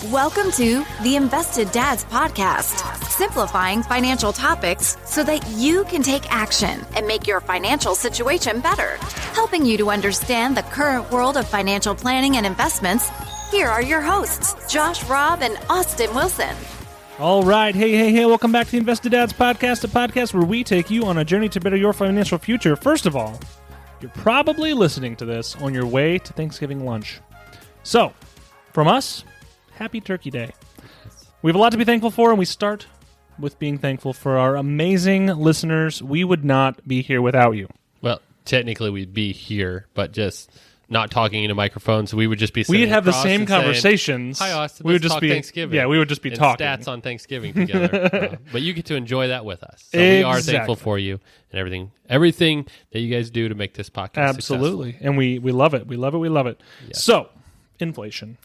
Welcome to the Invested Dads Podcast, simplifying financial topics so that you can take action and make your financial situation better. Helping you to understand the current world of financial planning and investments, here are your hosts, Josh Robb and Austin Wilson. All right. Hey, welcome back to the Invested Dads Podcast, a podcast where we take you on a journey to better your financial future. First of all, you're probably listening to this on your way to Thanksgiving lunch. So, from us, Happy Turkey Day. We have a lot to be thankful for, and we start with being thankful for our amazing listeners. We would not be here without you. Well, technically we'd be here, but just not talking into microphones. So we would just be sitting We'd have the across same and saying, conversations. Hi, Austin. We would Let's just talk be Thanksgiving. Yeah, we would just be and talking stats on Thanksgiving together. But you get to enjoy that with us. So we are thankful for you and everything that you guys do to make this podcast Absolutely. successful. And we love it. We love it. Yes. So, inflation.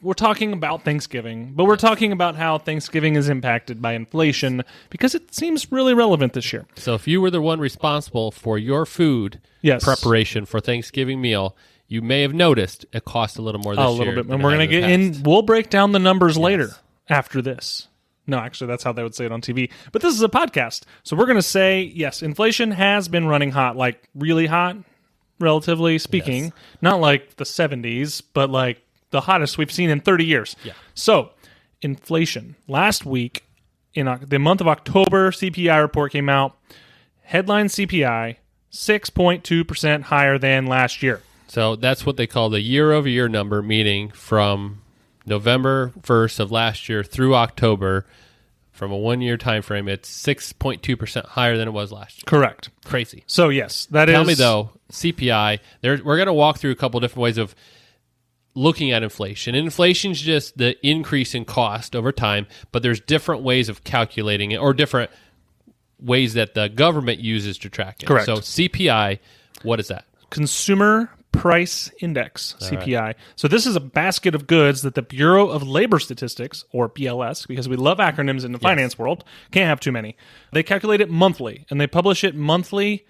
We're talking about Thanksgiving, but we're talking about how Thanksgiving is impacted by inflation because it seems really relevant this year. So if you were the one responsible for your food preparation for Thanksgiving meal, you may have noticed it cost a little more this year. A little bit. And we're going to get in. We'll break down the numbers later after this. No, actually, that's how they would say it on TV. But this is a podcast. So we're going to say, yes, inflation has been running hot, like really hot, relatively speaking. Yes. Not like the 70s, but like the hottest we've seen in 30 years. Yeah. So, inflation. Last week, in the month of October, CPI report came out. Headline CPI, 6.2% higher than last year. So that's what they call the year-over-year number, meaning from November 1st of last year through October, from a one-year time frame, it's 6.2% higher than it was last year. Correct. Crazy. So, yes, that is... Tell me, though, CPI, we're going to walk through a couple different ways of looking at inflation. Inflation is just the increase in cost over time, but there's different ways of calculating it or different ways that the government uses to track it. Correct. So CPI, what is that? Consumer Price Index, CPI. Right. So this is a basket of goods that the Bureau of Labor Statistics, or BLS, because we love acronyms in the finance world, can't have too many. They calculate it monthly, and they publish it monthly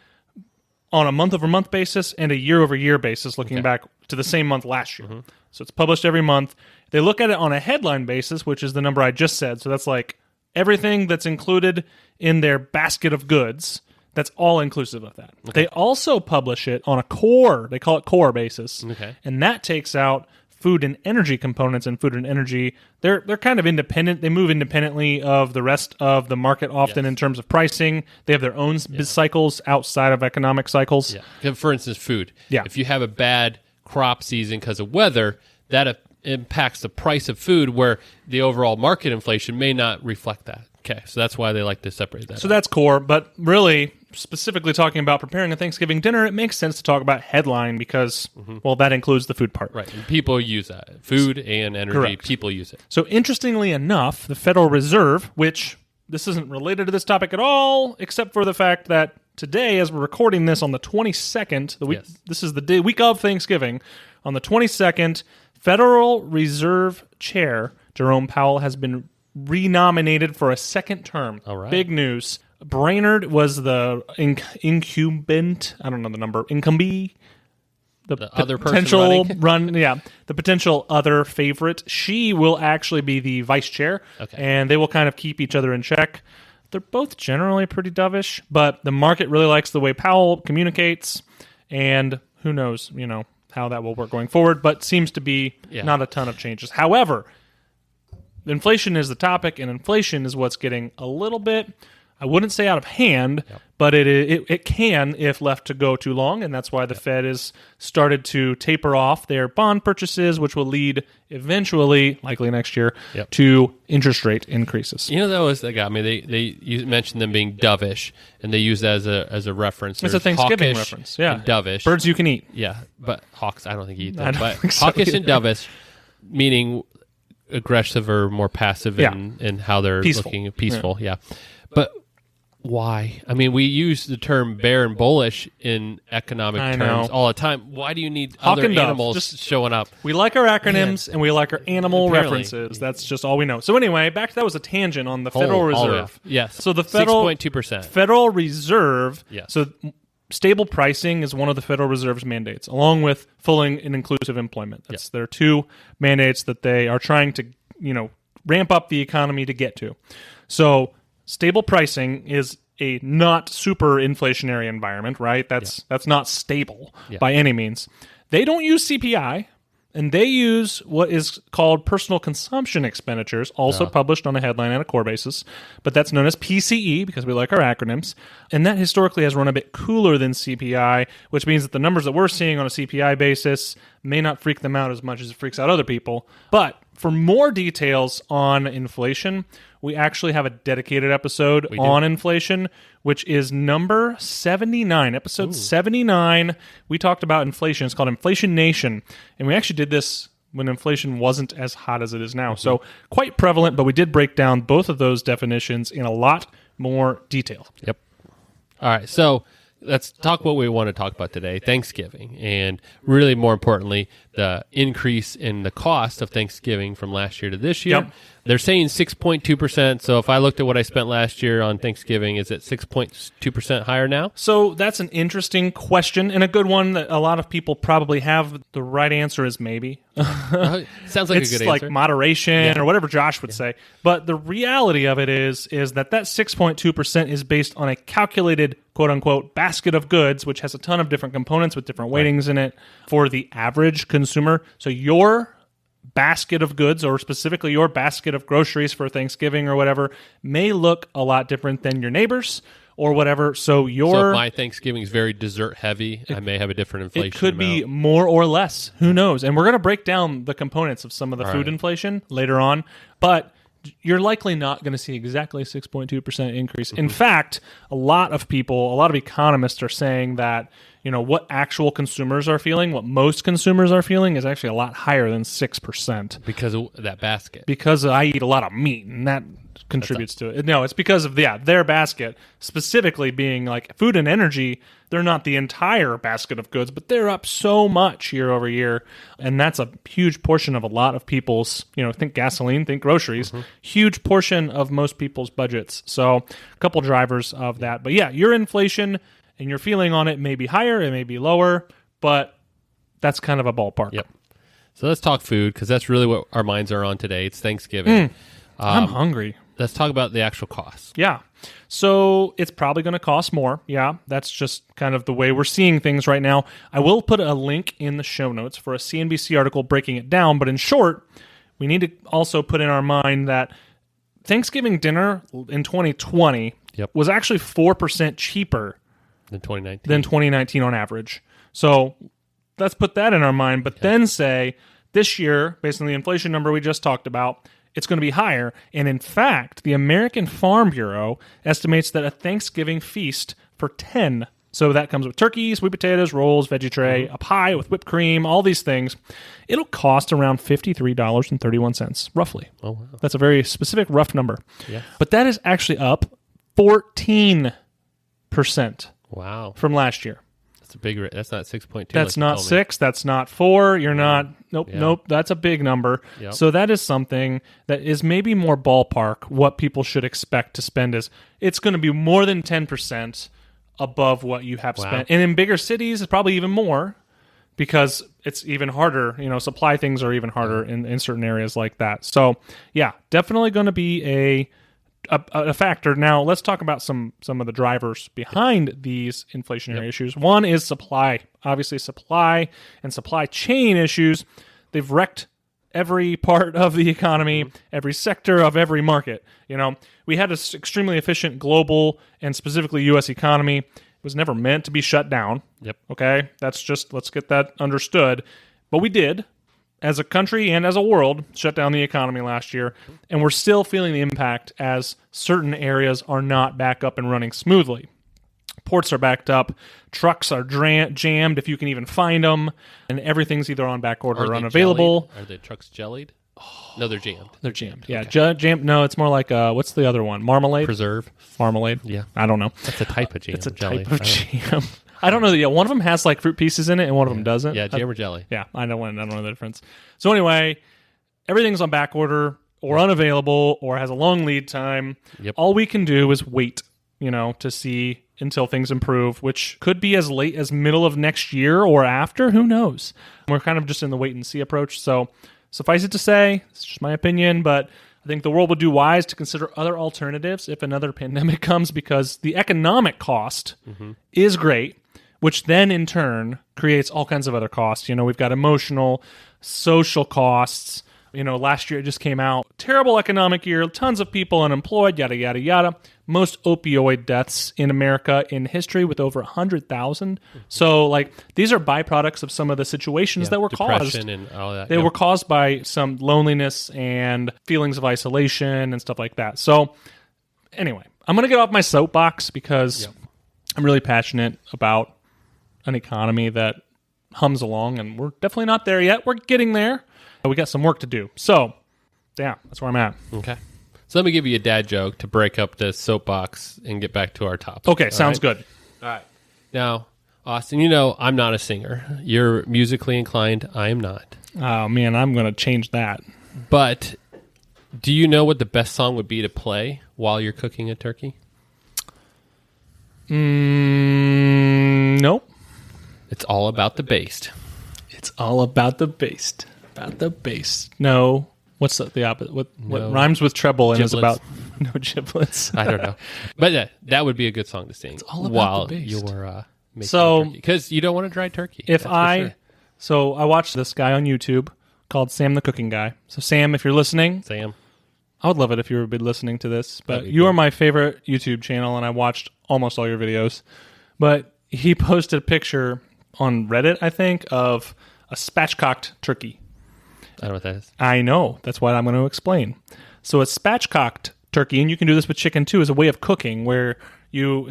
on a month-over-month basis and a year-over-year basis, looking back to the same month last year. Mm-hmm. So it's published every month. They look at it on a headline basis, which is the number I just said. So that's like everything that's included in their basket of goods. That's all inclusive of that. Okay. They also publish it on a core, they call it core basis. Okay. And that takes out food and energy components, and food and energy, they're kind of independent. They move independently of the rest of the market often in terms of pricing. They have their own cycles outside of economic cycles. Yeah. For instance, food. Yeah. If you have a bad crop season because of weather, that impacts the price of food, where the overall market inflation may not reflect that. Okay, so that's why they like to separate that. So that's core, but really, specifically talking about preparing a Thanksgiving dinner, it makes sense to talk about headline because, well, that includes the food part. Right, and people use that. Food and energy, Correct. People use it. So interestingly enough, the Federal Reserve, which this isn't related to this topic at all, except for the fact that today, as we're recording this on the 22nd, this is the week of Thanksgiving, on the 22nd, Federal Reserve Chair Jerome Powell has been renominated for a second term. All right. Big news. Brainerd was the incumbent. I don't know the number. Incumbee. The other potential person running? The potential other favorite. She will actually be the vice chair. Okay. And they will kind of keep each other in check. They're both generally pretty dovish, but the market really likes the way Powell communicates, and who knows, how that will work going forward, but seems to be not a ton of changes. However, inflation is the topic, and inflation is what's getting a little bit, I wouldn't say out of hand, but it can if left to go too long, and that's why the Fed has started to taper off their bond purchases, which will lead eventually, likely next year, to interest rate increases. That was that got me. You mentioned them being dovish, and they use that as a reference. It's a Thanksgiving reference, and dovish. Birds you can eat. Yeah, but hawks, I don't think you eat them. But so hawkish either. and dovish, meaning aggressive or more passive in how they're looking peaceful. Yeah. But why? I mean, we use the term bear and bullish in economic terms all the time. Why do you need Hawk other and dove. animals Just- showing up? We like our acronyms and we like our animal Apparently. references. That's just all we know. So anyway, that was a tangent on the Federal Reserve. Yes. So the Federal 6.2%. Federal Reserve. Yes. So stable pricing is one of the Federal Reserve's mandates, along with full and inclusive employment. There are two mandates that they are trying to ramp up the economy to get to. So stable pricing is a not super inflationary environment, right? That's not stable by any means. They don't use CPI, and they use what is called personal consumption expenditures, also published on a headline and a core basis, but that's known as PCE because we like our acronyms. And that historically has run a bit cooler than CPI, which means that the numbers that we're seeing on a CPI basis may not freak them out as much as it freaks out other people. But for more details on inflation, we actually have a dedicated episode on inflation, which is number 79, episode 79. We talked about inflation. It's called Inflation Nation. And we actually did this when inflation wasn't as hot as it is now. So quite prevalent, but we did break down both of those definitions in a lot more detail. Yep. All right. So let's talk what we want to talk about today, Thanksgiving. And really, more importantly, the increase in the cost of Thanksgiving from last year to this year. Yep. They're saying 6.2%. So if I looked at what I spent last year on Thanksgiving, is it 6.2% higher now? So that's an interesting question and a good one that a lot of people probably have. The right answer is maybe. Sounds like a good answer. It's like moderation or whatever Josh would say. But the reality of it is that 6.2% is based on a calculated quote-unquote basket of goods, which has a ton of different components with different weightings in it for the average consumer. So your basket of goods, or specifically your basket of groceries for Thanksgiving or whatever, may look a lot different than your neighbor's or whatever. So if my Thanksgiving is very dessert heavy, I may have a different inflation It could amount. be more or less. Who knows? And we're going to break down the components of some of the food inflation later on. But you're likely not going to see exactly a 6.2% increase. In fact, a lot of economists are saying that what actual consumers are feeling, what most consumers are feeling, is actually a lot higher than 6%. Because of that basket. Because I eat a lot of meat, and that contributes to it. No, it's because of their basket, specifically being like food and energy. They're not the entire basket of goods, but they're up so much year over year, and that's a huge portion of a lot of people's, think gasoline, think groceries, huge portion of most people's budgets. So a couple drivers of that. But yeah, your inflation and your feeling on it may be higher, it may be lower, but that's kind of a ballpark. Yep. So let's talk food, because that's really what our minds are on today. It's Thanksgiving. I'm hungry. Let's talk about the actual costs. Yeah. So it's probably going to cost more. Yeah. That's just kind of the way we're seeing things right now. I will put a link in the show notes for a CNBC article breaking it down. But in short, we need to also put in our mind that Thanksgiving dinner in 2020 was actually 4% cheaper than 2019 on average. So let's put that in our mind. But then say this year, based on the inflation number we just talked about, it's going to be higher. And in fact, the American Farm Bureau estimates that a Thanksgiving feast for 10, so that comes with turkey, sweet potatoes, rolls, veggie tray, a pie with whipped cream, all these things, it'll cost around $53.31, roughly. Oh, wow. That's a very specific, rough number. Yeah. But that is actually up 14% from last year. That's a big rate. That's not 6.2. That's not 6. That's not 4. You're not. Nope. That's a big number. Yep. So that is something that is maybe more ballpark. What people should expect to spend is it's going to be more than 10% above what you have spent. And in bigger cities, it's probably even more because it's even harder. Supply things are even harder in certain areas like that. So yeah, definitely going to be a factor. Now, let's talk about some of the drivers behind these inflationary issues. One is supply. Obviously, supply and supply chain issues, they've wrecked every part of the economy, every sector of every market. We had an extremely efficient global and specifically U.S. economy. It was never meant to be shut down. Yep. Okay? Let's get that understood. But we did, as a country and as a world, shut down the economy last year, and we're still feeling the impact as certain areas are not back up and running smoothly. Ports are backed up, trucks are jammed if you can even find them, and everything's either on back order or unavailable. Jellied? Are the trucks jellied? No, they're jammed. They're jammed. Yeah, jammed. No, it's more like what's the other one? Marmalade? Preserve. Marmalade? Yeah. I don't know. That's a type of jam. It's a jelly. type of jam. I don't know. Yeah, one of them has like fruit pieces in it, and one of them doesn't. Yeah, jam or jelly. Yeah, I don't know the difference. So anyway, everything's on back order or unavailable or has a long lead time. Yep. All we can do is wait, to see until things improve, which could be as late as middle of next year or after. Who knows? We're kind of just in the wait and see approach. So Suffice it to say, it's just my opinion, but I think the world would do wise to consider other alternatives if another pandemic comes, because the economic cost is great, which then in turn creates all kinds of other costs. We've got emotional, social costs. Last year it just came out. Terrible economic year, tons of people unemployed, yada, yada, yada. Most opioid deaths in America in history with over 100,000. So, these are byproducts of some of the situations that were caused. Depression and all that. They were caused by some loneliness and feelings of isolation and stuff like that. So, anyway, I'm going to get off my soapbox because I'm really passionate about an economy that hums along, and we're definitely not there yet. We're getting there. We got some work to do. So, yeah, that's where I'm at. Okay. So let me give you a dad joke to break up the soapbox and get back to our topic. Okay, sounds good. All right. Now, Austin, I'm not a singer. You're musically inclined. I am not. Oh, man, I'm going to change that. But do you know what the best song would be to play while you're cooking a turkey? Nope. It's all about the baste. It's all about the baste. About the bass. No. What's the opposite? What rhymes with treble and is about no giblets? I don't know. But that would be a good song to sing all about while the baste. you're making turkey. Because you don't want a dry turkey. So I watched this guy on YouTube called Sam the Cooking Guy. So Sam, if you're listening, Sam, I would love it if you would be listening to this. But you cool. are my favorite YouTube channel, and I watched almost all your videos. But he posted a picture on Reddit, I think, of a spatchcocked turkey. I don't know what that is. I know. That's what I'm going to explain. So a spatchcocked turkey, and you can do this with chicken too, is a way of cooking where you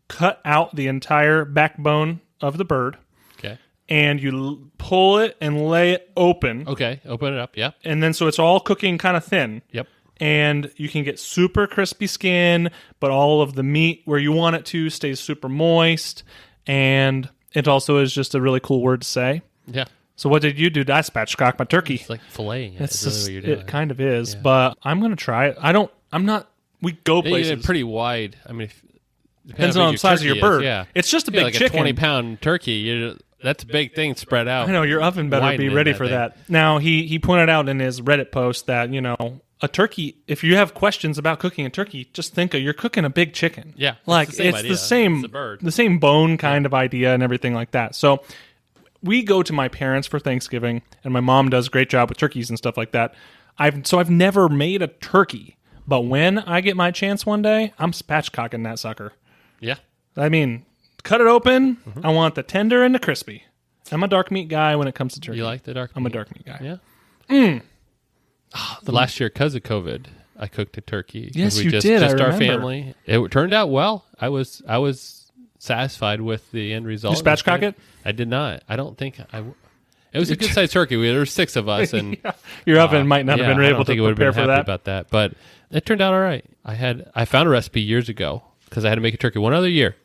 cut out the entire backbone of the bird. Okay. And you pull it and lay it open. Okay. Open it up. Yeah. And then so it's all cooking kind of thin. Yep. And you can get super crispy skin, but all of the meat where you want it to stays super moist. And it also is just a really cool word to say. Yeah. So what did you do? I spatchcock my turkey. It's like filleting it. It's really what you're doing. It kind of is, but I'm going to try it. We go places. It's pretty wide. I mean, depends on the size of your bird. Yeah. It's just a big like chicken. A 20-pound turkey. That's a big thing spread out. I know, your oven better be ready for that. Now, he pointed out in his Reddit post that, a turkey, if you have questions about cooking a turkey, just think you're cooking a big chicken. Yeah. It's the same the same bone kind of idea and everything like that. So we go to my parents for Thanksgiving, and my mom does a great job with turkeys and stuff like that. I've never made a turkey, but when I get my chance one day, I'm spatchcocking that sucker. Yeah. I mean, cut it open. I want the tender and the crispy. I'm a dark meat guy when it comes to turkey. You like the dark meat? I'm a dark meat guy. Yeah. Last year, because of COVID, I cooked a turkey. Yes, we you just, did. Just I our remember. family. It turned out well. I was satisfied with the end result. Did you spatchcock it? I did not. I don't think I. It was a good sized turkey. There were 6 of us, and your oven might not have been I able don't think to it would have prepare been for happy that. about that, but it turned out all right. I found a recipe years ago because I had to make a turkey one other year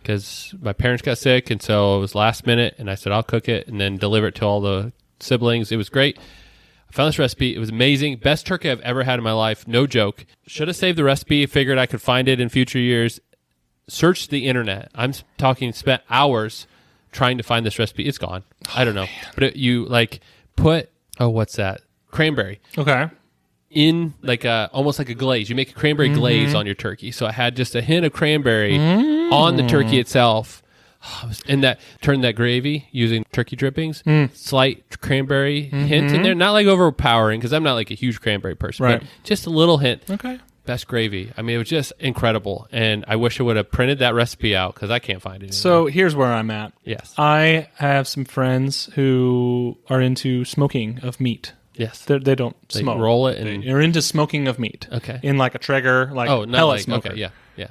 because my parents got sick, and so it was last minute, and I said I'll cook it and then deliver it to all the siblings. It was great. I found this recipe. It was amazing. Best turkey I've ever had in my life. No joke. Should have saved the recipe. Figured I could find it in future years. Searched the internet. I'm talking spent hours trying to find this recipe. It's gone. I don't know. But you put what's that? Cranberry. Okay. In almost like a glaze. You make a cranberry glaze on your turkey. So I had just a hint of cranberry on the turkey itself. And that turned that gravy using turkey drippings, slight cranberry hint in there, not like overpowering because I'm not like a huge cranberry person, right. but just a little hint. Okay. Best gravy. I mean, it was just incredible, and I wish I would have printed that recipe out because I can't find it anymore. So here's where I'm at. Yes. I have some friends who are into smoking of meat. Yes. They don't smoke. Roll it and they're into smoking of meat. Okay. In like a Traeger, not pellet smoker. Okay, yeah.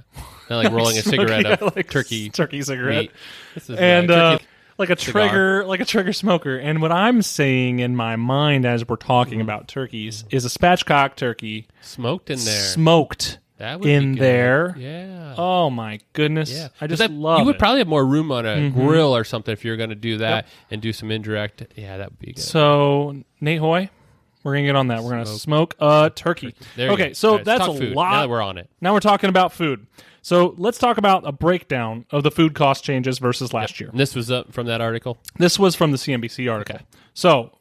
Not like rolling a cigarette of turkey cigarette. Meat. This is And turkey like a cigar. Traeger smoker. And what I'm seeing in my mind as we're talking about turkeys is a spatchcock turkey smoked in there. Smoked That would in be good. there. Yeah. Oh my goodness. Yeah. I just love You would it. probably have more room on a grill or something if you're going to do that and do some indirect. Yeah, that would be good. So, Nate Hoy, we're going to get on that. We're going to smoke a turkey. There you Okay, go. so All right, that's let's a talk food. lot. Now that we're on it. Now we're talking about food. So let's talk about a breakdown of the food cost changes versus last year. And this was up from that article? This was from the CNBC article. Okay. So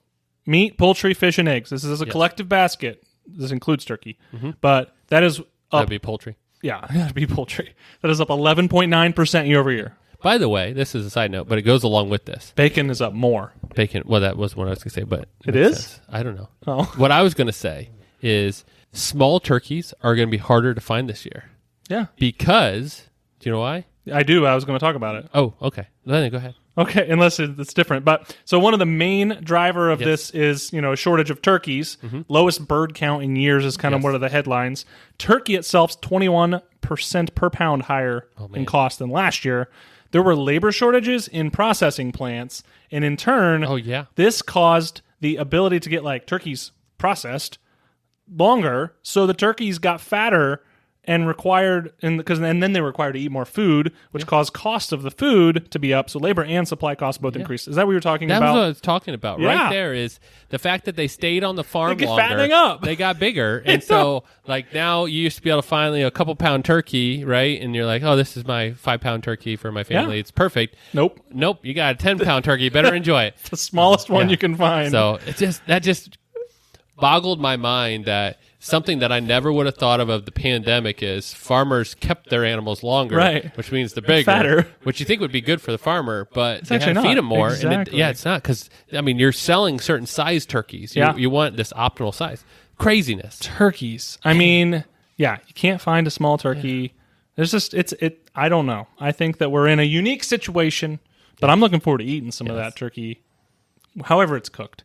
meat, poultry, fish, and eggs. This is a collective basket. This includes turkey. But that is up. That'd be poultry. Yeah, that'd be poultry. That is up 11.9% year over year. By the way, this is a side note, but it goes along with this. Bacon is up more. Bacon, well, that was what I was going to say, but It makes is? sense. I don't know. Oh. What I was going to say is small turkeys are going to be harder to find this year Yeah. because, do you know why? I do. I was going to talk about it. Oh, okay. Then go ahead. Okay, unless it's different. But so one of the main driver of this is, a shortage of turkeys. Lowest bird count in years is kind of one of the headlines. Turkey itself's 21% per pound higher in cost than last year. There were labor shortages in processing plants, and in turn, this caused the ability to get turkeys processed longer, so the turkeys got fatter and required, and then they were required to eat more food, which caused cost of the food to be up. So labor and supply costs both increased. Is that what you were talking about? That was what I was talking about. Yeah. Right there is the fact that they stayed on the farm They get longer. fattening up. They got bigger. And so, now you used to be able to find a couple pound turkey, right? And you're like, oh, this is my 5-pound turkey for my family. Yeah. It's perfect. Nope. You got a 10-pound turkey. You better enjoy it. The smallest one you can find. So that just boggled my mind that something that I never would have thought of the pandemic is farmers kept their animals longer, Right. which means they're bigger, fatter. which you think would be good for the farmer, but they actually had to feed not. them more. Exactly. And it's not because, you're selling certain size turkeys. Yeah. You want this optimal size. Craziness. Turkeys. I mean, you can't find a small turkey. There's just, I don't know. I think that we're in a unique situation, but I'm looking forward to eating some of that turkey, however it's cooked.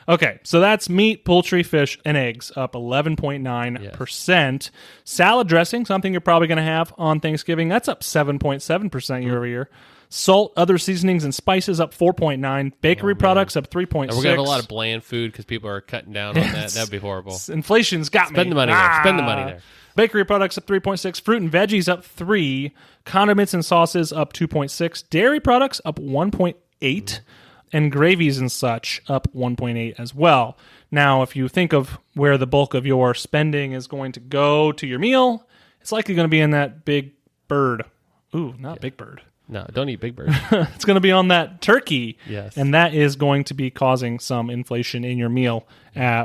Okay, so that's meat, poultry, fish, and eggs up 11.9%. Salad dressing, something you're probably going to have on Thanksgiving, that's up 7.7% year over year. Salt, other seasonings, and spices up 4.9%. Bakery products up 3.6%. And we're going to have a lot of bland food because people are cutting down on that. That'd be horrible. Inflation's got me. Spend the money there. Spend the money there. Bakery products up 3.6%. Fruit and veggies up 3%. Condiments and sauces up 2.6%. Dairy products up 1.8%. And gravies and such up 1.8 as well. Now, if you think of where the bulk of your spending is going to go to your meal, it's likely going to be in that big bird. Ooh, not Big Bird. No, don't eat Big Bird. It's going to be on that turkey. Yes. And that is going to be causing some inflation in your meal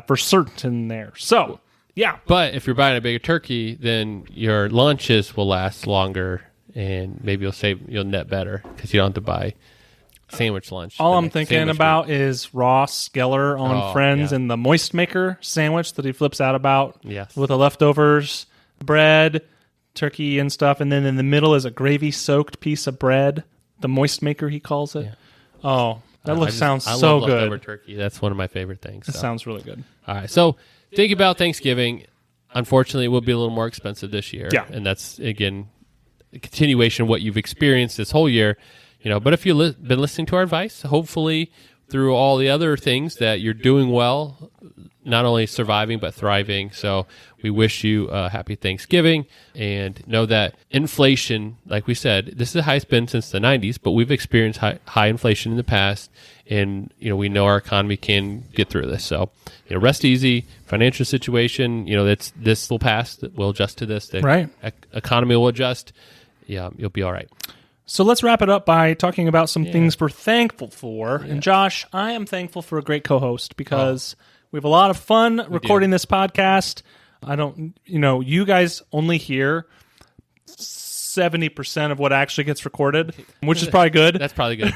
for certain there. So, yeah. But if you're buying a bigger turkey, then your lunches will last longer, and maybe you'll net better because you don't have to buy sandwich lunch. All I'm thinking about is Ross Geller on Friends and the Moist Maker sandwich that he flips out about with the leftovers, bread, turkey and stuff, and then in the middle is a gravy-soaked piece of bread, the Moist Maker he calls it. Yeah. Oh, that sounds so love good. Leftover turkey. That's one of my favorite things. It sounds really good. All right, so think about Thanksgiving. Unfortunately, it will be a little more expensive this year. Yeah. And that's, again, a continuation of what you've experienced this whole year. But if you've been listening to our advice, hopefully through all the other things that you're doing well, not only surviving but thriving. So we wish you a happy Thanksgiving, and know that inflation, like we said, this is the highest been since the 90s, but we've experienced high inflation in the past, and we know our economy can get through this. So rest easy. Financial situation, this will pass. We'll adjust to this. The economy will adjust. Yeah, you'll be all right. So let's wrap it up by talking about some things we're thankful for. Yeah. And Josh, I am thankful for a great co-host because we have a lot of fun recording this podcast. I don't, you guys only hear 70% of what actually gets recorded, which is probably good. That's probably good.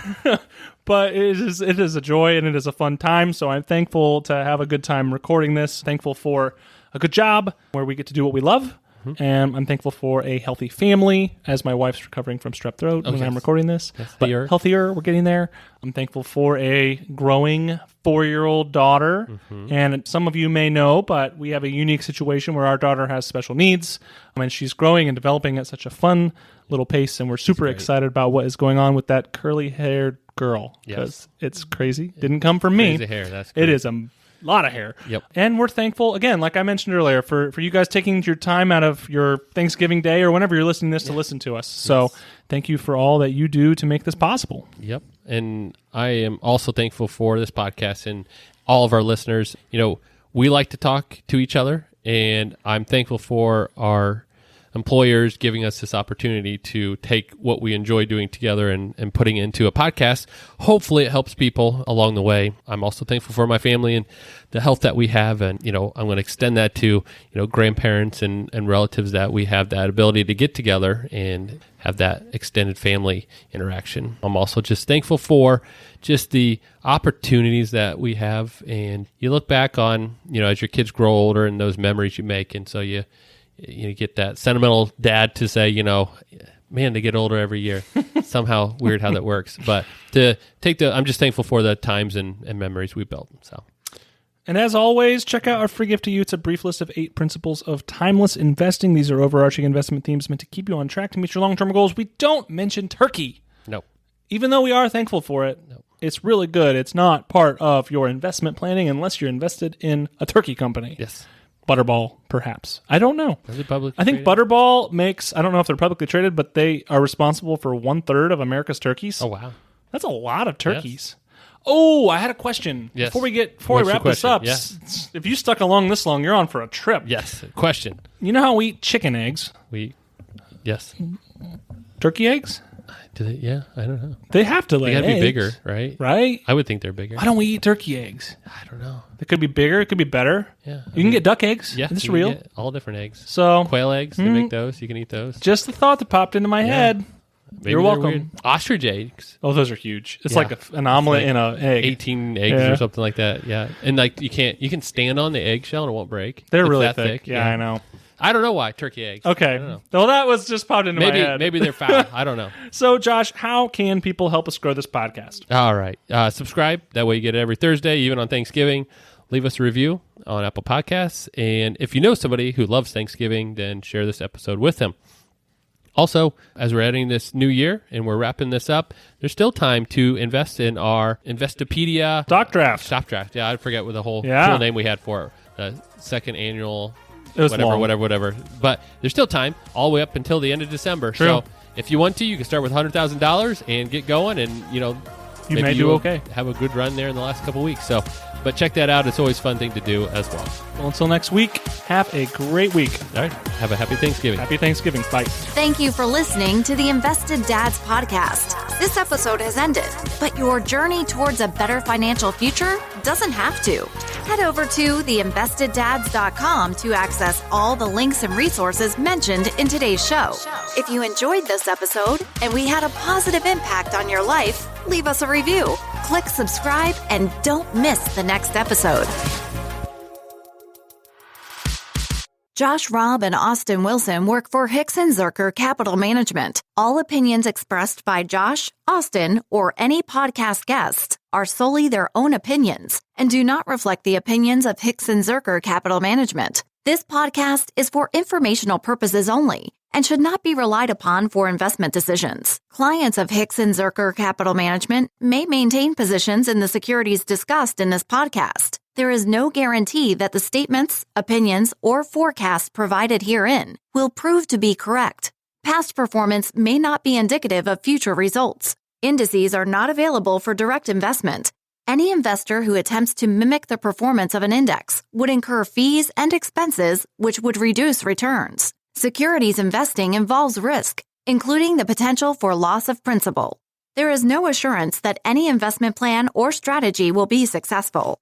But it is a joy and it is a fun time. So I'm thankful to have a good time recording this. Thankful for a good job where we get to do what we love. And I'm thankful for a healthy family as my wife's recovering from strep throat when I'm recording this. Healthier, we're getting there. I'm thankful for a growing 4-year-old daughter. And some of you may know, but we have a unique situation where our daughter has special needs. And she's growing and developing at such a fun little pace. And we're super excited about what is going on with that curly-haired girl. Because it's crazy. Didn't come from me. Crazy hair, that's cool. It is a lot of hair. Yep. And we're thankful, again, like I mentioned earlier, for you guys taking your time out of your Thanksgiving day or whenever you're listening to this to listen to us. So thank you for all that you do to make this possible. Yep. And I am also thankful for this podcast and all of our listeners. We like to talk to each other, and I'm thankful for our employers giving us this opportunity to take what we enjoy doing together and putting into a podcast. Hopefully it helps people along the way. I'm also thankful for my family and the health that we have. And, I'm going to extend that to, grandparents and relatives, that we have that ability to get together and have that extended family interaction. I'm also just thankful for just the opportunities that we have. And you look back on, as your kids grow older and those memories you make. And so you get that sentimental dad to say, man, they get older every year. Somehow weird how that works. But I'm just thankful for the times and memories we built. So. And as always, check out our free gift to you. It's a brief list of 8 principles of timeless investing. These are overarching investment themes meant to keep you on track to meet your long-term goals. We don't mention turkey. No. Even though we are thankful for it, no. It's really good. It's not part of your investment planning unless you're invested in a turkey company. Yes. Butterball, perhaps. I don't know. Is it publicly I think traded? Butterball makes, I don't know if they're publicly traded, but they are responsible for 1/3 of America's turkeys. Oh, wow. That's a lot of turkeys. Yes. Oh, I had a question. Yes. Before we wrap this up, if you stuck along this long, you're on for a trip. Yes. Question. You know how we eat chicken eggs? Yes. Turkey eggs? Do they? Yeah, I don't know. They have to lay eggs. They got to be bigger, right? Right? I would think they're bigger. Why don't we eat turkey eggs? I don't know. They could be bigger. It could be better. Yeah. You can get duck eggs. Yeah. Is this real? Get all different eggs. So quail eggs, they make those. You can eat those. Just the thought that popped into my head. Maybe you're welcome. Weird. Ostrich eggs. Oh, those are huge. It's like an omelet in an egg. 18 eggs or something like that. Yeah. And you can stand on the eggshell and it won't break. They're really thick. Yeah, I know. I don't know why turkey eggs. Okay. Well, that was just popped into my head. Maybe they're foul. I don't know. So, Josh, how can people help us grow this podcast? All right. Subscribe. That way you get it every Thursday, even on Thanksgiving. Leave us a review on Apple Podcasts. And if you know somebody who loves Thanksgiving, then share this episode with them. Also, as we're ending this new year and we're wrapping this up, there's still time to invest in our Investopedia Stock Draft. Yeah, I forget what the whole full name we had for it. The second annual... It was whatever. But there's still time all the way up until the end of December. True. So if you want to, you can start with $100,000 and get going, and you may do okay. Have a good run there in the last couple of weeks. So, but check that out. It's always a fun thing to do as well. Well, until next week, have a great week. All right. Have a happy Thanksgiving. Happy Thanksgiving. Bye. Thank you for listening to the Invested Dads podcast. This episode has ended, but your journey towards a better financial future doesn't have to. Head over to theinvesteddads.com to access all the links and resources mentioned in today's show. If you enjoyed this episode and we had a positive impact on your life, leave us a review, click subscribe, and don't miss the next episode. Josh Robb and Austin Wilson work for Hicks & Zerker Capital Management. All opinions expressed by Josh, Austin, or any podcast guests are solely their own opinions and do not reflect the opinions of Hicks & Zerker Capital Management. This podcast is for informational purposes only and should not be relied upon for investment decisions. Clients of Hicks & Zerker Capital Management may maintain positions in the securities discussed in this podcast. There is no guarantee that the statements, opinions, or forecasts provided herein will prove to be correct. Past performance may not be indicative of future results. Indices are not available for direct investment. Any investor who attempts to mimic the performance of an index would incur fees and expenses which would reduce returns. Securities investing involves risk, including the potential for loss of principal. There is no assurance that any investment plan or strategy will be successful.